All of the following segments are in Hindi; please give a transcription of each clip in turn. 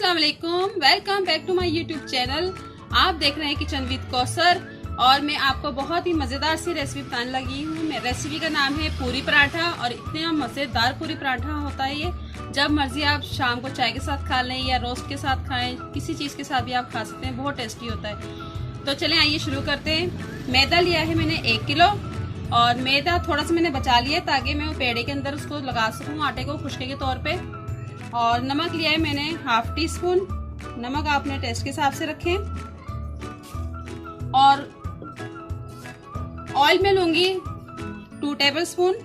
अस्सलाम वालेकुम, welcome back to my YouTube channel. आप देख रहे हैं किचन विद कौसर और मैं आपको बहुत ही मजेदार सी रेसिपी बताने लगी हूँ। रेसिपी का नाम है पूरी पराठा और इतना मजेदार पूरी पराठा होता है ये। जब मर्जी आप शाम को चाय के साथ खा लें या रोस्ट के साथ खाएं, किसी चीज के साथ भी आप खा सकते हैं, बहुत टेस्टी होता है। तो चलें आइए शुरू करते हैं। मैदा लिया है मैंने 1 किलो और मैदा थोड़ा सा मैंने बचा लिया ताकि मैं वो पेड़े के अंदर उसको लगा सकूँ आटे को खुशके के तौर पे। और नमक लिया है मैंने 1/2 टीस्पून। नमक आपने टेस्ट के हिसाब से रखें। और ऑयल में लूंगी 2 टेबलस्पून।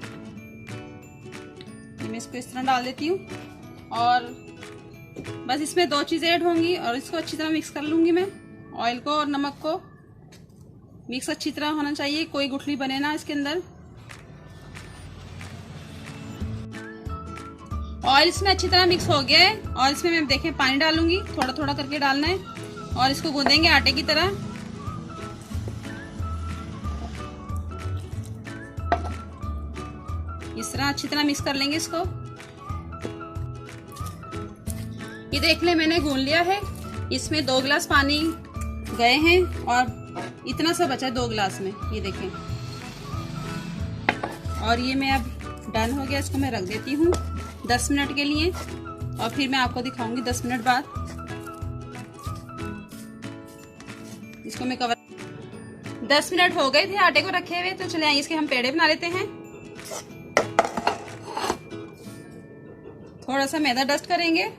मैं इसको इस तरह डाल देती हूँ और बस इसमें 2 चीजें ऐड होंगी और इसको अच्छी तरह मिक्स कर लूंगी मैं। ऑयल को और नमक को मिक्स अच्छी तरह होना चाहिए, कोई गुठली बने ना इसके अंदर। ऑयल इसमें अच्छी तरह मिक्स हो गया है और इसमें मैं देखें पानी डालूंगी, थोड़ा थोड़ा करके डालना है और इसको गूंदेंगे आटे की तरह। इस तरह अच्छी तरह मिक्स कर लेंगे इसको। ये देख ले मैंने गूंद लिया है। इसमें 2 गिलास पानी गए हैं और इतना सा बचा है 2 गिलास में, ये देखें। और ये मैं अब डन हो गया, इसको मैं रख देती हूँ 10 मिनट के लिए और फिर मैं आपको दिखाऊंगी 10 मिनट बाद। इसको मैं कवर 10 मिनट हो गए थे आटे को रखे हुए, तो चले आइए इसके हम पेड़े बना लेते हैं। थोड़ा सा मैदा डस्ट करेंगे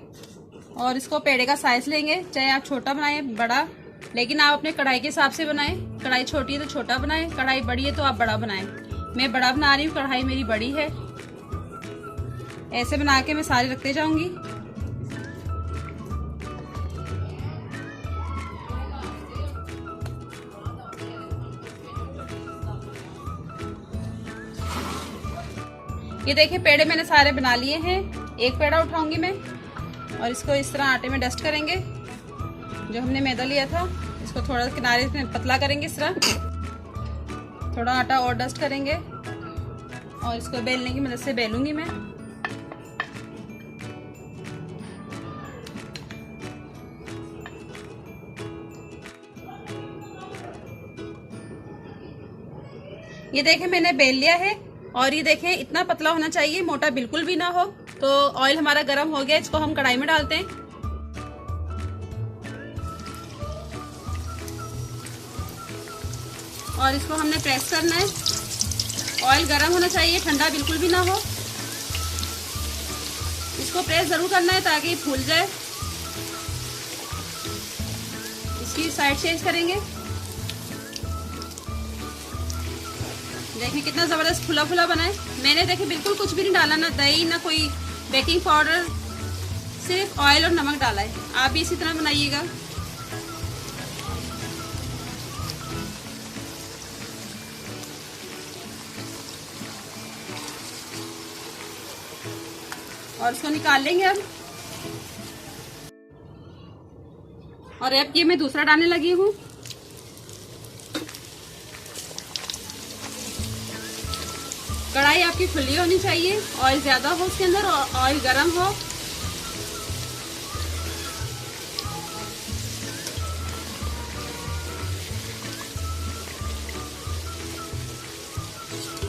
और इसको पेड़े का साइज लेंगे, चाहे आप छोटा बनाएं बड़ा, लेकिन आप अपने कढ़ाई के हिसाब से बनाएं। कढ़ाई छोटी है तो छोटा बनाएं, कढ़ाई बड़ी है तो आप बड़ा बनाएं। मैं बड़ा बना रही हूँ, कढ़ाई मेरी बड़ी है। ऐसे बना के मैं सारे रखते जाऊंगी। ये देखिए पेड़े मैंने सारे बना लिए हैं। एक पेड़ा उठाऊंगी मैं और इसको इस तरह आटे में डस्ट करेंगे। जो हमने मैदा लिया था इसको थोड़ा किनारे में पतला करेंगे, इस तरह थोड़ा आटा और डस्ट करेंगे और इसको बेलने की मदद से बेलूंगी मैं। ये देखें मैंने बेल लिया है और ये देखें इतना पतला होना चाहिए, मोटा बिल्कुल भी ना हो। तो ऑयल हमारा गर्म हो गया, इसको हम कढ़ाई में डालते हैं। और इसको हमने प्रेस करना है। ऑयल गर्म होना चाहिए, ठंडा बिल्कुल भी ना हो। इसको प्रेस जरूर करना है ताकि फूल जाए। इसकी साइड चेंज करेंगे। देखिए कितना जबरदस्त फुला फुला बना है। मैंने देखे बिल्कुल कुछ भी नहीं डाला, ना दही ना कोई बेकिंग पाउडर, सिर्फ ऑयल और नमक डाला है। आप भी इसी तरह बनाइएगा। और इसको निकाल लेंगे अब। और अब ये मैं दूसरा डालने लगी हूँ। कढ़ाई आपकी खुली होनी चाहिए, ऑयल ज्यादा हो उसके अंदर और ऑयल गर्म हो।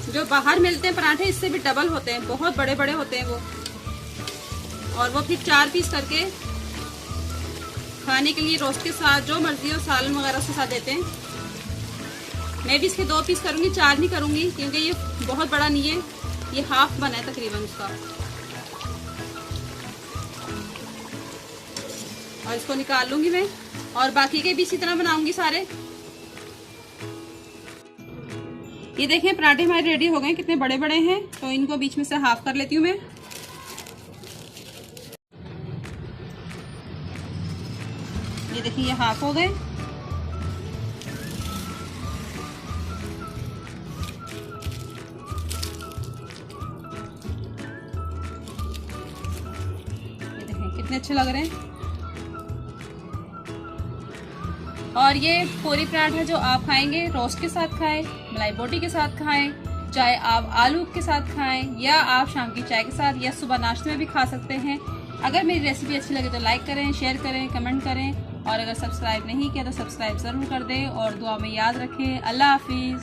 जो बाहर मिलते हैं पराठे इससे भी डबल होते हैं, बहुत बड़े बड़े होते हैं वो। और वो फिर 4 पीस करके खाने के लिए रोस्ट के साथ जो मर्जी हो सालन वगैरह के साथ देते हैं। मैं भी इसके 2 पीस करूंगी, 4 नहीं करूंगी क्योंकि ये बहुत बड़ा नहीं है, ये हाफ बना है तकरीबन उसका। और इसको निकाल लूंगी मैं और बाकी के भी इसी तरह बनाऊंगी सारे। ये देखें पराठे हमारे रेडी हो गए, कितने बड़े बड़े हैं। तो इनको बीच में से हाफ कर लेती हूँ मैं। ये देखिए ये हाफ हो गए। कितने अच्छे लग रहे हैं। और ये पूरी पराठा जो आप खाएंगे रोस्ट के साथ खाएं, मलाई बोटी के साथ खाएं, चाहे आप आलू के साथ खाएं या आप शाम की चाय के साथ या सुबह नाश्ते में भी खा सकते हैं। अगर मेरी रेसिपी अच्छी लगे तो लाइक करें, शेयर करें, कमेंट करें और अगर सब्सक्राइब नहीं किया तो सब्सक्राइब ज़रूर कर दें और दुआ में याद रखें। अल्लाह हाफिज़।